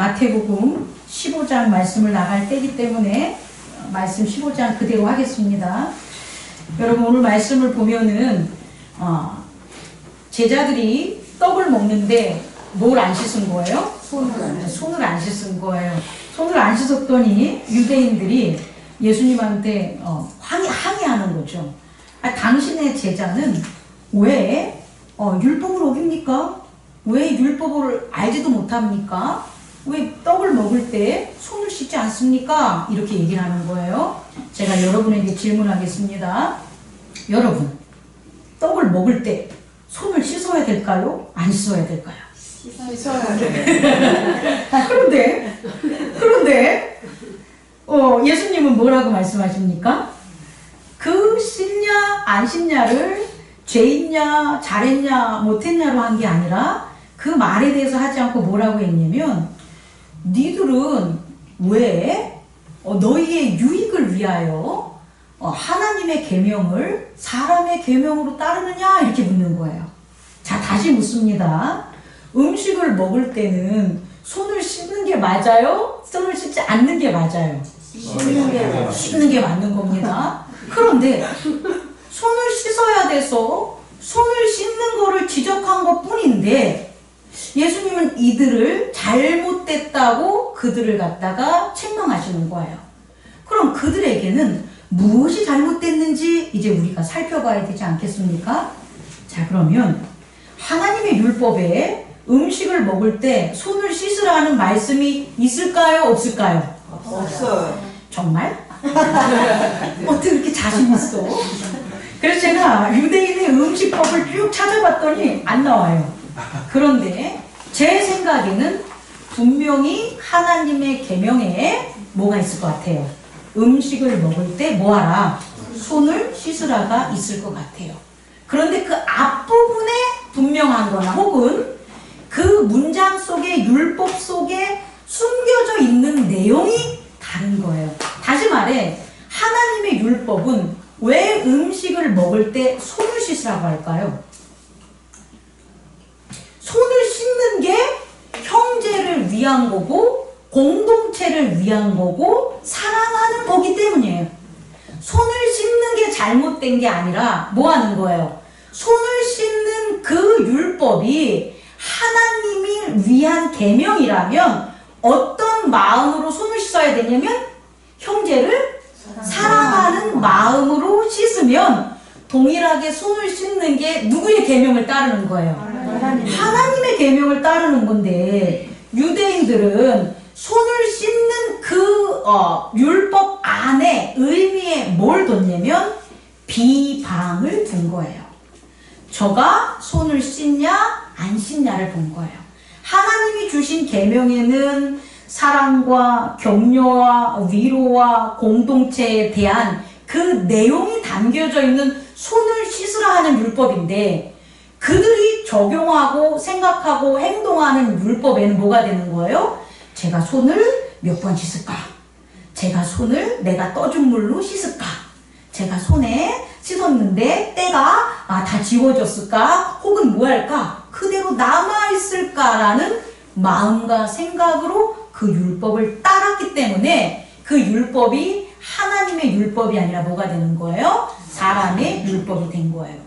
마태복음 15장 말씀을 나갈 때이기 때문에 말씀 15장 그대로 하겠습니다. 여러분 오늘 말씀을 보면은 제자들이 떡을 먹는데 뭘 안 씻은 거예요? 손을 안 씻은 거예요. 손을 안 씻었더니 유대인들이 예수님한테 항의하는 거죠. 당신의 제자는 왜 율법을 어깁니까? 왜 율법을 알지도 못합니까? 왜 떡을 먹을 때 손을 씻지 않습니까? 이렇게 얘기를 하는 거예요. 제가 여러분에게 질문하겠습니다. 여러분, 떡을 먹을 때 손을 씻어야 될까요? 안 씻어야 될까요? 씻어야 돼. 그런데 예수님은 뭐라고 말씀하십니까? 그 씻냐 안 씻냐를 죄있냐 잘했냐 못했냐로 한 게 아니라 그 말에 대해서 하지 않고 뭐라고 했냐면 니들은 왜 너희의 유익을 위하여 하나님의 계명을 사람의 계명으로 따르느냐 이렇게 묻는 거예요. 자, 다시 묻습니다. 음식을 먹을 때는 손을 씻는 게 맞아요? 손을 씻지 않는 게 맞아요? 씻는 게 맞는 겁니다. 그런데 손을 씻어야 돼서 손을 씻는 거를 지적한 것 뿐인데 예수님은 이들을 잘못됐다고 그들을 갖다가 책망하시는 거예요. 그럼 그들에게는 무엇이 잘못됐는지 이제 우리가 살펴봐야 되지 않겠습니까? 자, 그러면 하나님의 율법에 음식을 먹을 때 손을 씻으라는 말씀이 있을까요? 없을까요? 없어요. 정말? 어떻게 그렇게 자신 있어? 그래서 제가 유대인의 음식법을 쭉 찾아봤더니 안 나와요. 그런데 제 생각에는 분명히 하나님의 계명에 뭐가 있을 것 같아요. 음식을 먹을 때 뭐하라? 손을 씻으라가 있을 것 같아요. 그런데 그 앞부분에 분명한 거나 혹은 그 문장 속에 율법 속에 숨겨져 있는 내용이 다른 거예요. 다시 말해 하나님의 율법은 왜 음식을 먹을 때 손을 씻으라고 할까요? 손을 씻는 게 형제를 위한 거고 공동체를 위한 거고 사랑하는 거기 때문이에요. 손을 씻는 게 잘못된 게 아니라 뭐 하는 거예요? 손을 씻는 그 율법이 하나님이 위한 계명이라면 어떤 마음으로 손을 씻어야 되냐면 형제를 사랑하는 마음으로 씻으면 동일하게 손을 씻는 게 누구의 계명을 따르는 거예요? 하나님의 계명을 따르는 건데 유대인들은 손을 씻는 그 율법 안에 의미에 뭘 뒀냐면 비방을 둔 거예요. 저가 손을 씻냐 안 씻냐를 본 거예요. 하나님이 주신 계명에는 사랑과 격려와 위로와 공동체에 대한 그 내용이 담겨져 있는 손을 씻으라 하는 율법인데 그들이 적용하고 생각하고 행동하는 율법에는 뭐가 되는 거예요? 제가 손을 몇 번 씻을까? 제가 손을 내가 떠준 물로 씻을까? 제가 손에 씻었는데 때가 다 지워졌을까? 혹은 뭐 할까? 그대로 남아있을까라는 마음과 생각으로 그 율법을 따랐기 때문에 그 율법이 하나님의 율법이 아니라 뭐가 되는 거예요? 사람의 율법이 된 거예요.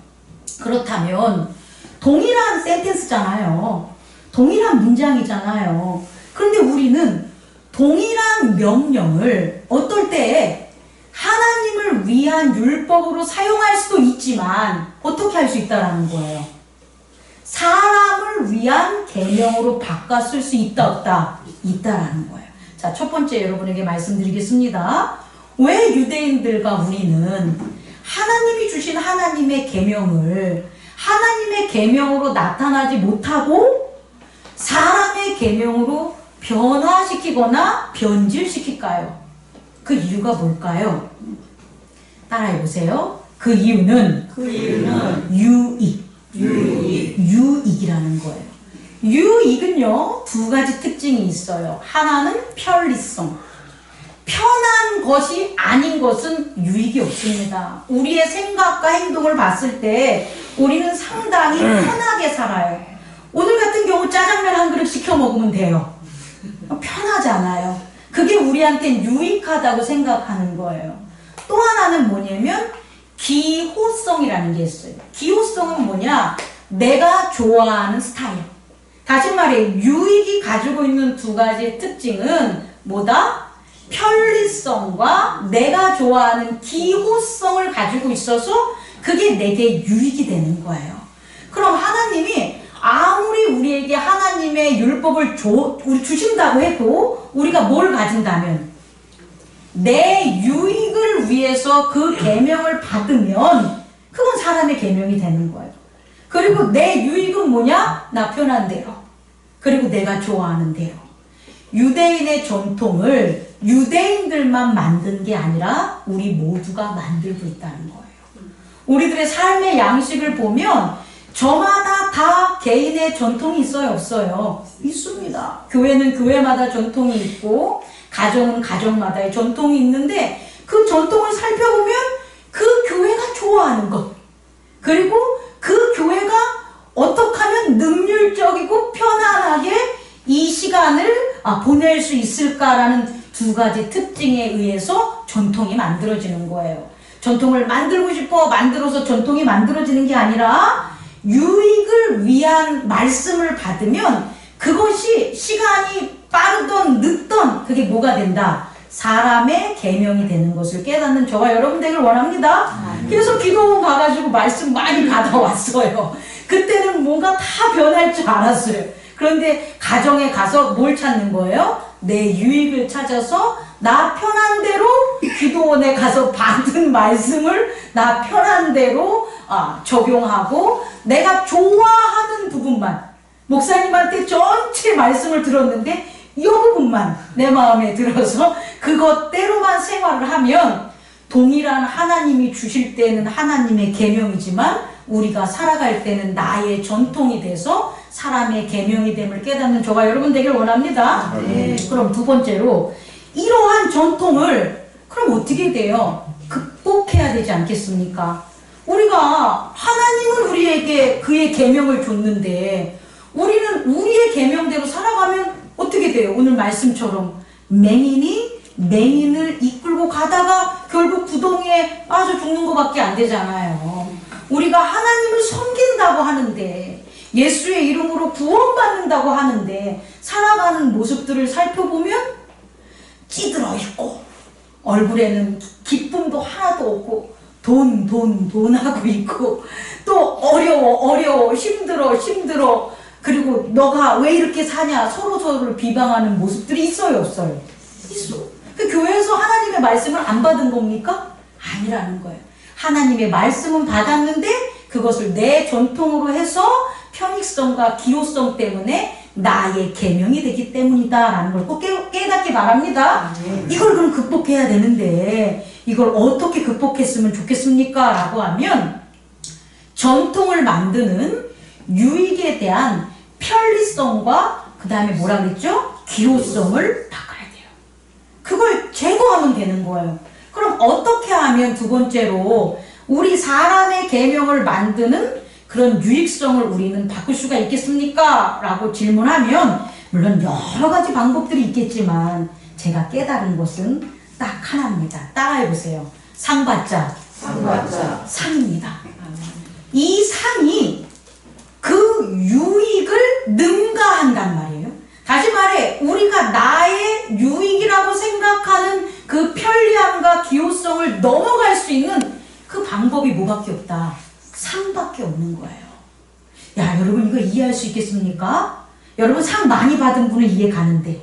그렇다면 동일한 센텐스잖아요. 동일한 문장이잖아요. 그런데 우리는 동일한 명령을 어떨 때 하나님을 위한 율법으로 사용할 수도 있지만 어떻게 할 수 있다라는 거예요. 사람을 위한 계명으로 바꿔 쓸 수 있다 없다? 있다라는 거예요. 자, 첫 번째 여러분에게 말씀드리겠습니다. 왜 유대인들과 우리는 하나님이 주신 하나님의 계명을 하나님의 계명으로 나타나지 못하고 사람의 계명으로 변화시키거나 변질시킬까요? 그 이유가 뭘까요? 따라해보세요. 그 이유는 유익이라는 거예요. 유익은요, 두 가지 특징이 있어요. 하나는 편리성. 편한 것이 아닌 것은 유익이 없습니다. 우리의 생각과 행동을 봤을 때 우리는 상당히 편하게 살아요. 오늘 같은 경우 짜장면 한 그릇 시켜 먹으면 돼요. 우리한테 유익하다고 생각하는 거예요. 또 하나는 뭐냐면 기호성이라는 게 있어요. 기호성은 뭐냐? 내가 좋아하는 스타일. 다시 말해 유익이 가지고 있는 두 가지 특징은 뭐다? 편리성과 내가 좋아하는 기호성을 가지고 있어서 그게 내게 유익이 되는 거예요. 그럼 하나님이 아무리 우리에게 하나님의 율법을 주신다고 해도 우리가 뭘 가진다면 내 유익을 위해서 그 계명을 받으면 그건 사람의 계명이 되는 거예요. 그리고 내 유익은 뭐냐? 나 편한 대로. 그리고 내가 좋아하는 대로. 유대인의 전통을 유대인들만 만든 게 아니라 우리 모두가 만들고 있다는 거예요. 우리들의 삶의 양식을 보면 저마다 다 개인의 전통이 있어요, 없어요? 있습니다. 교회는 교회마다 전통이 있고 가정은 가정마다의 전통이 있는데 그 전통을 살펴보면 그 교회가 좋아하는 것 그리고 그 교회가 어떻게 하면 능률적이고 편안하게 이 시간을 보낼 수 있을까라는 두 가지 특징에 의해서 전통이 만들어지는 거예요. 전통을 만들고 싶어 만들어서 전통이 만들어지는 게 아니라 유익을 위한 말씀을 받으면 그것이 시간이 빠르던 늦던 그게 뭐가 된다? 사람의 계명이 되는 것을 깨닫는 저와 여러분 되길 원합니다. 그래서 기도원 가가지고 말씀 많이 받아왔어요. 그때는 뭔가 다 변할 줄 알았어요. 그런데 가정에 가서 뭘 찾는 거예요? 내 유익을 찾아서 나 편한 대로 기도원에 가서 받은 말씀을 나 편한 대로 적용하고 내가 좋아하는 부분만 목사님한테 전체 말씀을 들었는데 이 부분만 내 마음에 들어서 그것대로만 생활을 하면 동일한 하나님이 주실 때는 하나님의 계명이지만 우리가 살아갈 때는 나의 전통이 돼서 사람의 계명이 됨을 깨닫는 저와 여러분 되길 원합니다. 그럼 두 번째로 이러한 전통을 그럼 어떻게 돼요? 극복해야 되지 않겠습니까? 우리가 하나님은 우리에게 그의 계명을 줬는데 우리는 우리의 계명대로 살아가면 어떻게 돼요? 오늘 말씀처럼 맹인이 맹인을 이끌고 가다가 결국 구덩이에 빠져 죽는 것밖에 안 되잖아요. 우리가 하나님을 섬긴다고 하는데 예수의 이름으로 구원받는다고 하는데 살아가는 모습들을 살펴보면 찌들어 있고 얼굴에는 기쁨도 하나도 없고 돈 하고 있고 또 어려워 힘들어 그리고 너가 왜 이렇게 사냐 서로를 비방하는 모습들이 있어요 없어요? 있어. 그 교회에서 하나님의 말씀을 안 받은 겁니까? 아니라는 거예요. 하나님의 말씀은 받았는데 그것을 내 전통으로 해서 편익성과 기호성 때문에 나의 계명이 되기 때문이다라는 걸 꼭 깨닫기 바랍니다. 이걸 그럼 극복해야 되는데 이걸 어떻게 극복했으면 좋겠습니까? 라고 하면 전통을 만드는 유익에 대한 편리성과 그 다음에 뭐라 그랬죠? 기호성을 바꿔야 돼요. 그걸 제거하면 되는 거예요. 그럼 어떻게 하면 두 번째로 우리 사람의 계명을 만드는 그런 유익성을 우리는 바꿀 수가 있겠습니까? 라고 질문하면 물론 여러 가지 방법들이 있겠지만 제가 깨달은 것은 딱 하나입니다. 따라해보세요. 상받자. 상입니다. 이 상이 그 유익을 능가한단 말이에요. 다시 말해 우리가 나의 유익이라고 생각하는 그 편리함과 기호성을 넘어갈 수 있는 그 방법이 뭐밖에 없다. 상밖에 없는 거예요. 야 여러분 이거 이해할 수 있겠습니까? 여러분 상 많이 받은 분은 이해 가는데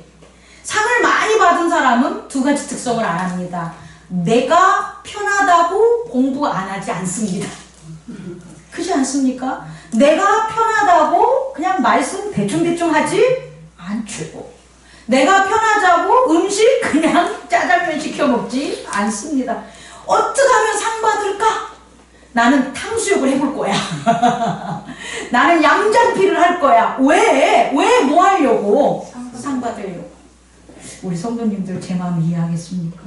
상을 많이 받은 사람은 두 가지 특성을 안 합니다. 내가 편하다고 공부 안 하지 않습니다. 그렇지 않습니까? 내가 편하다고 그냥 말씀 대충 하지 않고 내가 편하자고 음식 그냥 짜장면 시켜 먹지 않습니다. 어떻게 하면 상 받을까? 나는 탕수육을 해볼 거야. 나는 양장피를 할 거야. 왜 뭐 하려고? 상 받으려고. 우리 성도님들 제 마음 이해하겠습니까?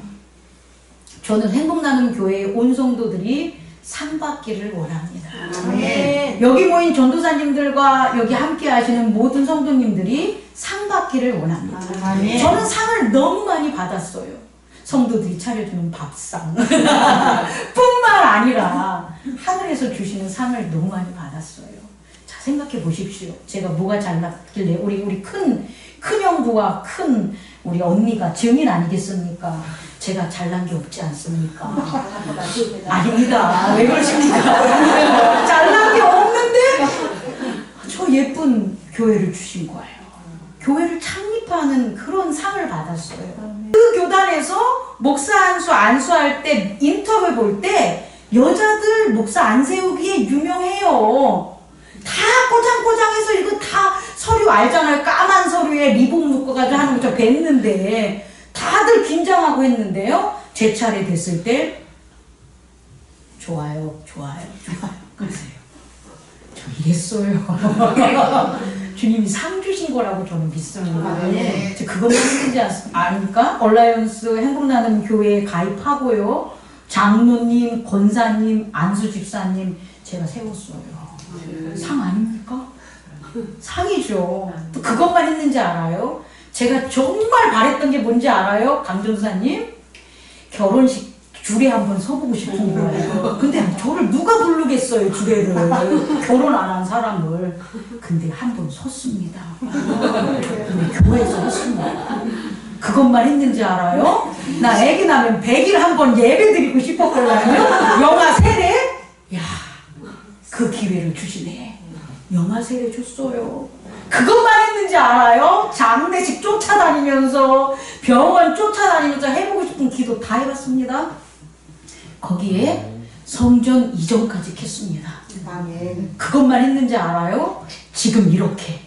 저는 행복나눔 교회의 온 성도들이 상 받기를 원합니다. 아멘. 여기 모인 전도사님들과 여기 함께 하시는 모든 성도님들이 상 받기를 원합니다. 아멘. 저는 상을 너무 많이 받았어요. 성도들이 차려주는 밥상 뿐만 아니라 하늘에서 주시는 상을 너무 많이 받았어요. 자, 생각해 보십시오. 제가 뭐가 잘났길래 우리 큰 형부와 큰 우리 언니가 증인 아니겠습니까? 제가 잘난 게 없지 않습니까? 아닙니다. 왜 그러십니까? 잘난 게 없는데 저 예쁜 교회를 주신 거예요. 교회를 창립하는 그런 상을 받았어요. 그 교단에서 목사 안수 안수할 때 인터뷰 볼 때 여자들 목사 안 세우기에 유명해요. 다 꼬장꼬장해서 이거 다 서류 알잖아요. 까만 서류에 리본 묶어가지고 하는 거 저 뵀는데 다들 긴장하고 했는데요. 제 차례 됐을 때 좋아요. 그러세요. 저 이랬어요. 주님이 상 주신 거라고 저는 믿습니다. 네. 그것만 힘들지 않습니까? 얼라이언스 행복나눔 교회에 가입하고요. 장로님, 권사님, 안수 집사님 제가 세웠어요. 상 아닙니까? 상이죠. 또 그것만 했는지 알아요? 제가 정말 바랬던 게 뭔지 알아요? 강전사님? 결혼식 주례 한번 서보고 싶은 거예요. 근데 저를 누가 부르겠어요, 주례를. 결혼 안 한 사람을. 근데 한 번 섰습니다. 우리 교회에서 섰습니다. 그것만 했는지 알아요? 나 애기 나면 100일 한번 예배 드리고 싶었거든요. 영화 세례? 야, 그 기회를 주시네. 영화 세례 줬어요. 그것만 했는지 알아요? 장례식 쫓아다니면서 병원 쫓아다니면서 해보고 싶은 기도 다 해봤습니다. 거기에 성전 이전까지 했습니다. 아멘. 그것만 했는지 알아요? 지금 이렇게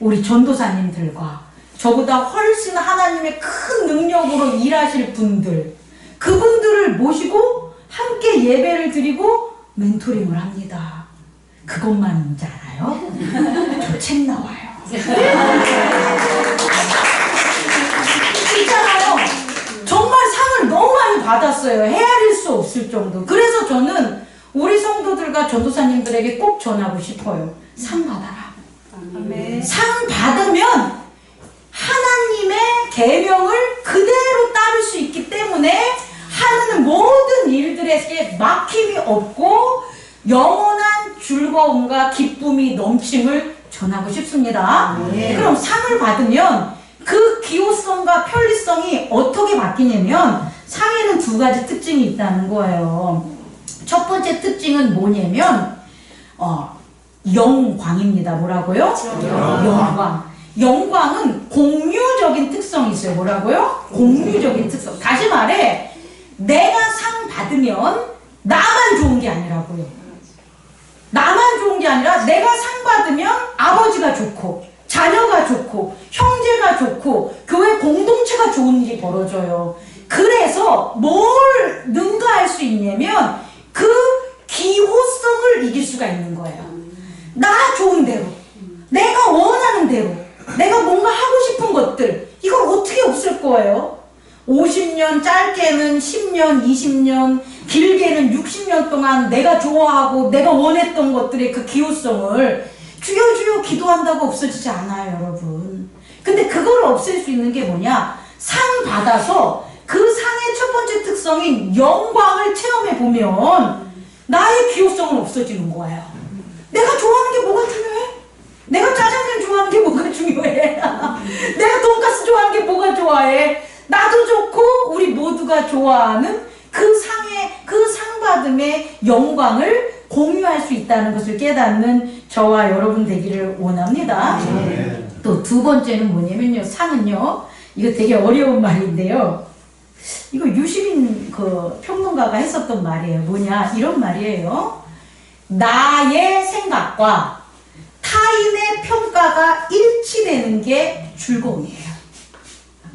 우리 전도사님들과 저보다 훨씬 하나님의 큰 능력으로 일하실 분들, 그분들을 모시고 함께 예배를 드리고 멘토링을 합니다. 그것만인지 알아요? 저 책 나와요. 있잖아요. 정말 상을 너무 많이 받았어요. 헤아릴 수 없을 정도. 그래서 저는 우리 성도들과 전도사님들에게 꼭 전하고 싶어요. 상 받아라. 아멘. 상 받으면 하나님의 계명을 그대로 따를 수 있기 때문에 하는 모든 일들에게 막힘이 없고 영원한 즐거움과 기쁨이 넘침을 전하고 싶습니다. 그럼 상을 받으면 그 기호성과 편리성이 어떻게 바뀌냐면 상에는 두 가지 특징이 있다는 거예요. 첫 번째 특징은 뭐냐면 영광입니다. 뭐라고요? 영광. 영광은 공유적인 특성이 있어요. 뭐라고요? 공유적인 특성. 다시 말해 내가 상 받으면 나만 좋은 게 아니라고요. 나만 좋은 게 아니라 내가 상 받으면 아버지가 좋고 자녀가 좋고 형제가 좋고 교회 공동체가 좋은 일이 벌어져요. 그래서 뭘 능가할 수 있냐면 그 기호성을 이길 수가 있는 거예요. 나 좋은 대로, 내가 원하는 대로, 내가 뭔가 하고 싶은 것들, 이걸 어떻게 없앨 거예요? 50년, 짧게는 10년, 20년, 길게는 60년 동안 내가 좋아하고 내가 원했던 것들의 그 기호성을 주여 주여 기도한다고 없어지지 않아요, 여러분. 근데 그걸 없앨 수 있는 게 뭐냐? 상 받아서 그 상의 첫 번째 특성인 영광을 체험해 보면 나의 기호성은 없어지는 거예요. 내가 좋아하는 게 뭐가 중요해? 내가 짜장면 좋아하는 게 뭐가 중요해? 내가 돈가스 좋아하는 게 뭐가 좋아해? 나도 좋고 우리 모두가 좋아하는 그 상 받음의 영광을 공유할 수 있다는 것을 깨닫는 저와 여러분 되기를 원합니다. 또 두 번째는 뭐냐면요. 상은요. 이거 되게 어려운 말인데요. 이거 유시민 그 평론가가 했었던 말이에요. 뭐냐? 이런 말이에요. 나의 생각과 타인의 평가가 일치되는 게 즐거움이에요.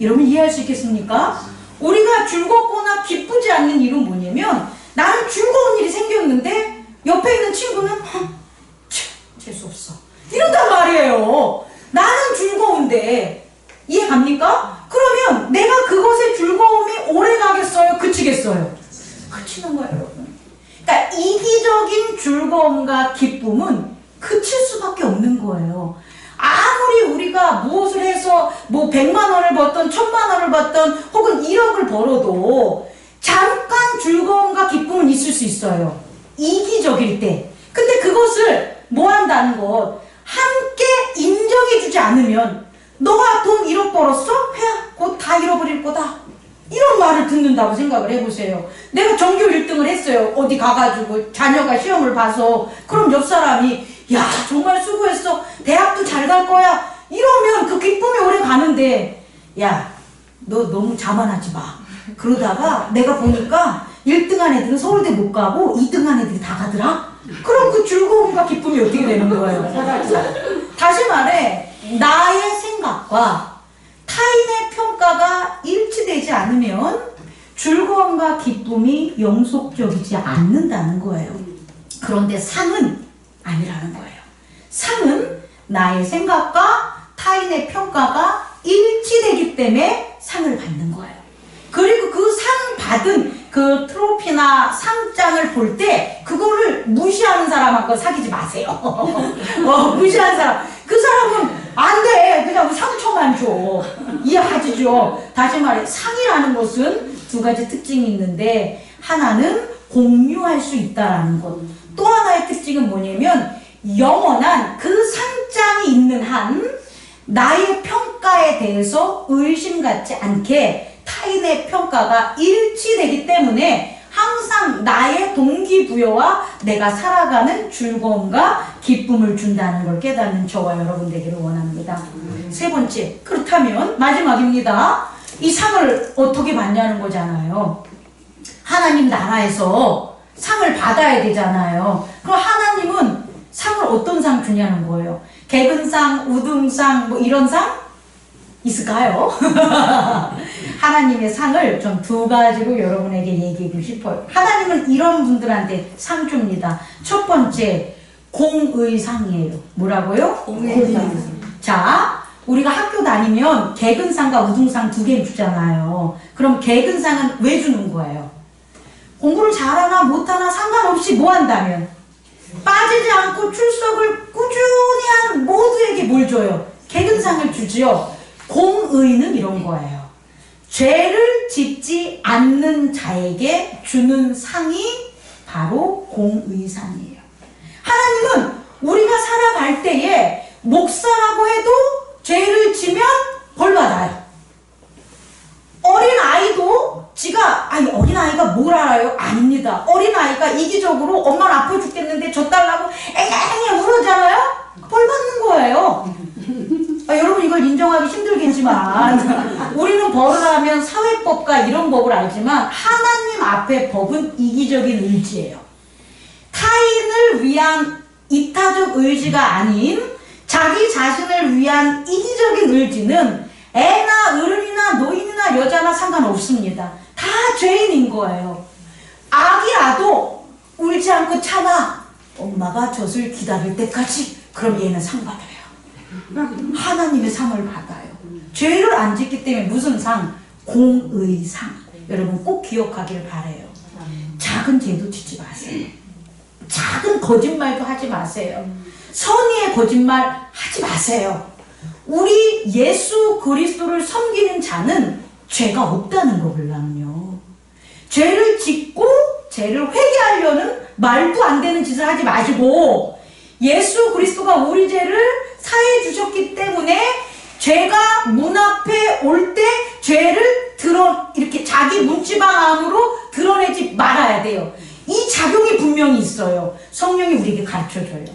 여러분 이해할 수 있겠습니까? 우리가 즐겁거나 기쁘지 않는 일은 뭐냐면 나는 즐거운 일이 생겼는데 옆에 있는 친구는 재수없어 이런단 말이에요. 나는 즐거운데 이해 갑니까? 그러면 내가 그것의 즐거움이 오래 가겠어요? 그치겠어요? 그치는 거예요, 여러분. 그러니까 이게 즐거움과 기쁨은 그칠 수밖에 없는 거예요. 아무리 우리가 무엇을 해서 뭐 100만 원을 벌던 1000만 원을 벌던 혹은 1억을 벌어도 잠깐 즐거움과 기쁨은 있을 수 있어요. 이기적일 때. 근데 그것을 뭐 한다는 것, 함께 인정해주지 않으면 너가 돈 1억 벌었어? 야, 곧 다 잃어버릴 거다. 이런 말을 듣는다고 생각을 해보세요. 내가 전교 1등을 했어요. 어디 가가지고 자녀가 시험을 봐서. 그럼 옆 사람이 야 정말 수고했어. 대학도 잘 갈 거야. 이러면 그 기쁨이 오래 가는데 야 너 너무 자만하지 마. 그러다가 내가 보니까 1등한 애들은 서울대 못 가고 2등한 애들이 다 가더라. 그럼 그 즐거움과 기쁨이 어떻게 되는 거예요? 다시 말해 나의 생각과 타인의 평가가 일치되지 않으면 즐거움과 기쁨이 영속적이지 않는다는 거예요. 그런데 상은 아니라는 거예요. 상은 나의 생각과 타인의 평가가 일치되기 때문에 상을 받는 거예요. 그리고 그 상 받은 그 트로피나 상장을 볼 때 그거를 무시하는 사람하고 사귀지 마세요. 무시하는 사람. 그 사람은 안 돼. 그냥 상처만 줘. 이해하시죠? 다시 말해 상이라는 것은 두 가지 특징이 있는데 하나는 공유할 수 있다라는 것. 또 하나의 특징은 뭐냐면 영원한 그 상장이 있는 한 나의 평가에 대해서 의심 갖지 않게 타인의 평가가 일치되기 때문에 항상 나의 동기부여와 내가 살아가는 즐거움과 기쁨을 준다는 걸 깨닫는 저와 여러분 되기를 원합니다. 세 번째, 그렇다면 마지막입니다. 이 상을 어떻게 받냐는 거잖아요. 하나님 나라에서 상을 받아야 되잖아요. 그럼 하나님은 상을 어떤 상 주냐는 거예요. 개근상, 우등상, 뭐 이런 상 있을까요? 하나님의 상을 좀 두 가지로 여러분에게 얘기하고 싶어요. 하나님은 이런 분들한테 상 줍니다. 첫 번째, 공의상이에요. 뭐라고요? 공의상. 자, 우리가 학교 다니면 개근상과 우등상 두 개 주잖아요. 그럼 개근상은 왜 주는 거예요? 공부를 잘하나 못하나 상관없이 뭐 한다면 빠지지 않고 출석을 꾸준히 한 모두에게 뭘 줘요? 개근상을 주지요. 공의는 이런 거예요. 죄를 짓지 않는 자에게 주는 상이 바로 공의상이에요. 하나님은 우리가 살아갈 때에 목사라고 해도 죄를 지면 벌 받아요. 어린아이도 지가 아니 어린아이가 뭘 알아요? 아닙니다. 어린아이가 이기적으로 엄마는 아파 죽겠는데 줘 달라고 앵앵앵 울었잖아요? 벌 받는 거예요. 여러분 이걸 인정하기 힘들겠지만 우리는 벌을 하면 사회법과 이런 법을 알지만 하나님 앞에 법은 이기적인 의지예요. 타인을 위한 이타적 의지가 아닌 자기 자신을 위한 이기적인 의지는 애나 어른이나 노인이나 여자나 상관없습니다. 다 죄인인 거예요. 아기라도 울지 않고 참아. 엄마가 젖을 기다릴 때까지. 그럼 얘는 상 받아요. 하나님의 상을 받아요. 죄를 안 짓기 때문에 무슨 상? 공의상. 여러분 꼭 기억하길 바라요. 작은 죄도 짓지 마세요. 작은 거짓말도 하지 마세요. 선의의 거짓말 하지 마세요. 우리 예수 그리스도를 섬기는 자는 죄가 없다는 거 몰라요. 죄를 짓고 죄를 회개하려는 말도 안 되는 짓을 하지 마시고 예수 그리스도가 우리 죄를 사해 주셨기 때문에 죄가 문 앞에 올 때 죄를 이렇게 자기 문지방함으로 드러내지 말아야 돼요. 이 작용이 분명히 있어요. 성령이 우리에게 가르쳐줘요.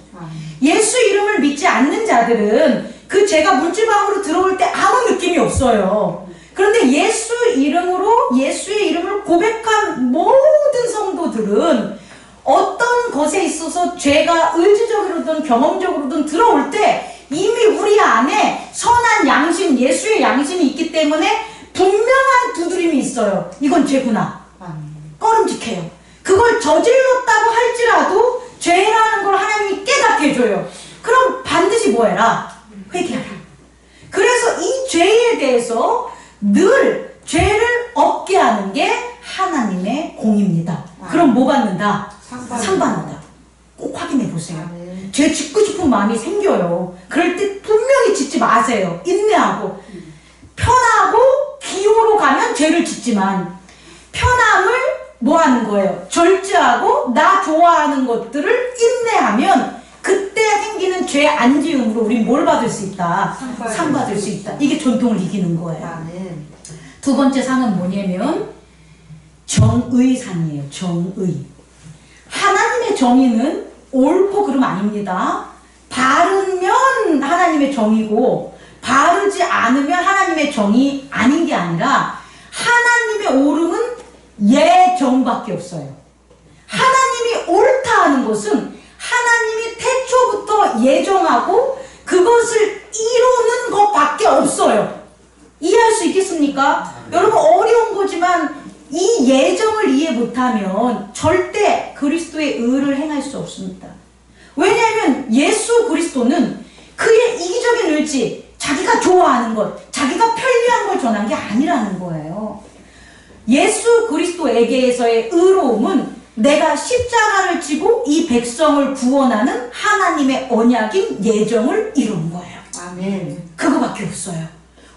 예수 이름을 믿지 않는 자들은 그 죄가 문지방으로 들어올 때 아무 느낌이 없어요. 그런데 예수의 이름을 고백한 모든 성도들은 어떤 것에 있어서 죄가 의지적으로든 경험적으로든 들어올 때 이미 우리 안에 선한 양심, 예수의 양심이 있기 때문에 분명한 두드림이 있어요. 이건 죄구나. 꺼름직해요. 그걸 저질렀다고 할지라도 죄라는 걸 하나님이 깨닫게 해줘요. 그럼 반드시 뭐 해라? 회개하라. 그래서 이 죄에 대해서 늘 죄를 없게 하는 게 하나님의 공입니다. 그럼 뭐 받는다? 상 받는다. 꼭 확인해 보세요. 아멘. 죄 짓고 싶은 마음이 생겨요. 그럴 때 분명히 짓지 마세요. 인내하고 편하고 기호로 가면 죄를 짓지만, 편함을 뭐 하는 거예요? 절제하고 나 좋아하는 것들을 인내하면 그때 생기는 죄 안 지음으로 우린 뭘 받을 수 있다? 상 받을 수 있다. 이게 전통을 이기는 거예요. 아멘. 두 번째 상은 뭐냐면 정의상이에요. 정의. 하나님의 정의는 옳고 그름 아닙니다. 바르면 하나님의 정의고 바르지 않으면 하나님의 정의 아닌 게 아니라, 하나님의 옳음은 예정밖에 없어요. 하나님이 옳다 하는 것은 하나님이 태초부터 예정하고 그것을 이루는 것밖에 없어요. 이해할 수 있겠습니까? 여러분, 어려운 거지만 이 예정을 이해 못하면 절대 그리스도의 의를 행할 수 없습니다. 왜냐하면 예수 그리스도는 그의 이기적인 의지, 자기가 좋아하는 것, 자기가 편리한 걸 전한 게 아니라는 거예요. 예수 그리스도에게서의 의로움은 내가 십자가를 지고 이 백성을 구원하는 하나님의 언약인 예정을 이룬 거예요. 아멘. 그거밖에 없어요.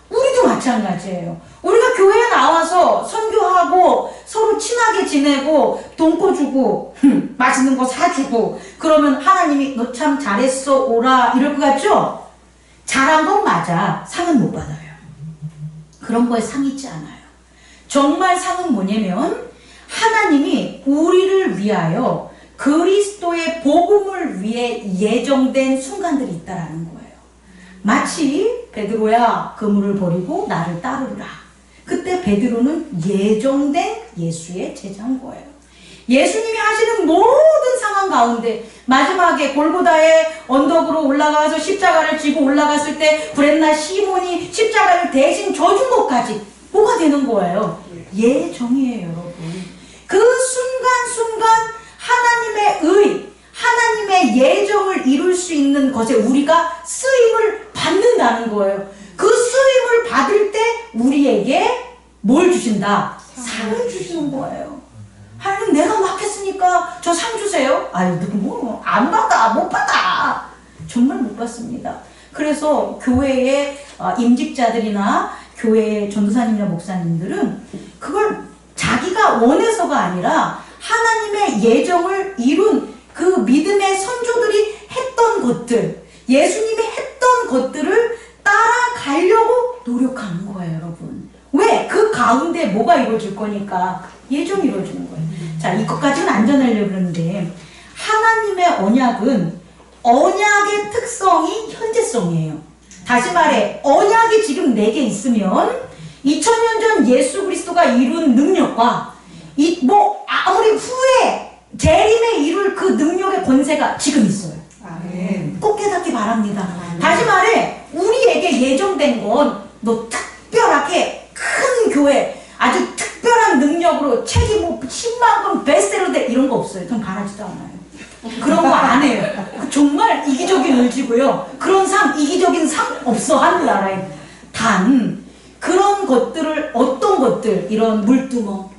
우리도 마찬가지예요. 우리가 교회에 나와서 선교하고 서로 친하게 지내고 돈 꿔주고 맛있는 거 사주고 그러면 하나님이 너 참 잘했어 오라 이럴 것 같죠? 잘한 건 맞아. 상은 못 받아요. 그런 거에 상 있지 않아요. 정말 상은 뭐냐면 하나님이 우리를 위하여 그리스도의 복음을 위해 예정된 순간들이 있다라는 거예요. 마치 베드로야 그물을 버리고 나를 따르라. 그때 베드로는 예정된 예수의 제자인 거예요. 예수님이 하시는 모든 상황 가운데 마지막에 골고다의 언덕으로 올라가서 십자가를 지고 올라갔을 때 브렛나 시몬이 십자가를 대신 져준 것까지 뭐가 되는 거예요? 예정이에요, 여러분. 그 순간순간 하나님의 의, 하나님의 예정을 이룰 수 있는 것에 우리가 쓰임을 받는다는 거예요. 그 쓰임을 받을 때 우리에게 뭘 주신다? 상을 주시는 거예요. 하나님, 내가 막 했으니까 저 상 주세요. 아유, 뭐 안 받아, 못 받아. 정말 못 받습니다. 그래서 교회의 임직자들이나 교회의 전도사님이나 목사님들은 그걸 자기가 원해서가 아니라 하나님의 예정을 이룬 그 믿음의 선조들이 했던 것들, 예수님이 했던 것들을 따라가려고 노력하는 거예요, 여러분. 왜? 그 가운데 뭐가 이루어질 거니까 예정이 이루어지는 거예요. 자, 이것까지는 안 전하려고 그러는데, 하나님의 언약은 언약의 특성이 현재성이에요. 다시 말해, 언약이 지금 내게 있으면 2000년 전 예수 그리스도가 이룬 능력과 아무리 후에 재림에 이룰 그 능력의 권세가 지금 있어요. 아멘. 꼭 깨닫기 바랍니다. 다시 말해, 우리에게 예정된 건 너 특별하게 큰 교회, 아주 특별한 능력으로 책이 뭐 10만 권 베스트셀러 돼 이런 거 없어요. 전 바라지도 않아요. 그런 거 안 해요. 정말 이기적인 의지고요. 그런 상, 이기적인 상 없어, 하늘나라에. 단 그런 것들을, 어떤 것들, 이런 물두멍,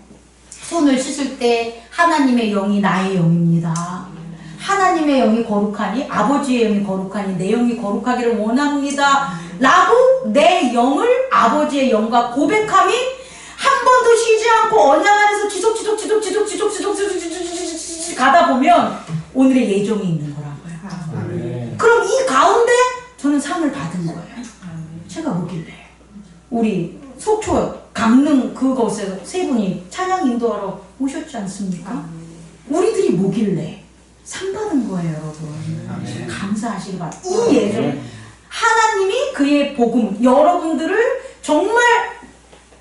손을 씻을 때 하나님의 영이 나의 영입니다. 하나님의 영이 거룩하니 아버지의 영이 거룩하니 내 영이 거룩하기를 원합니다 라고 내 영을 아버지의 영과 고백함이 한 번도 쉬지 않고 언약 안에서 지속 가다 보면 오늘의 예정이 있는 거라고요. 아멘. 그럼 이 가운데 저는 상을 받은 거예요. 제가 뭐길래 우리 속초 강릉 그곳에서 세 분이 찬양 인도하러 오셨지 않습니까? 우리들이 뭐길래 상 받은 거예요, 여러분. 감사하시기 바랍니다. 이 예정, 하나님이 그의 복음, 여러분들을 정말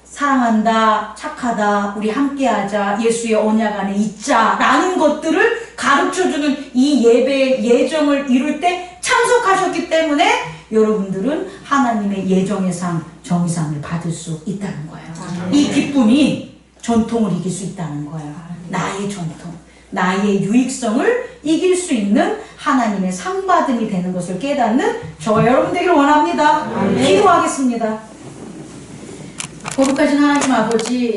사랑한다, 착하다, 우리 함께하자, 예수의 언약 안에 있자라는 것들을 가르쳐주는 이 예배의 예정을 이룰 때 참석하셨기 때문에 여러분들은 하나님의 예정의 상, 정의상을 받을 수 있다는 거예요. 이 기쁨이 전통을 이길 수 있다는 거예요. 나의 전통, 나의 유익성을 이길 수 있는 하나님의 상받음이 되는 것을 깨닫는 저와 여러분 되기를 원합니다. 기도하겠습니다. 거룩하신 하나님 아버지,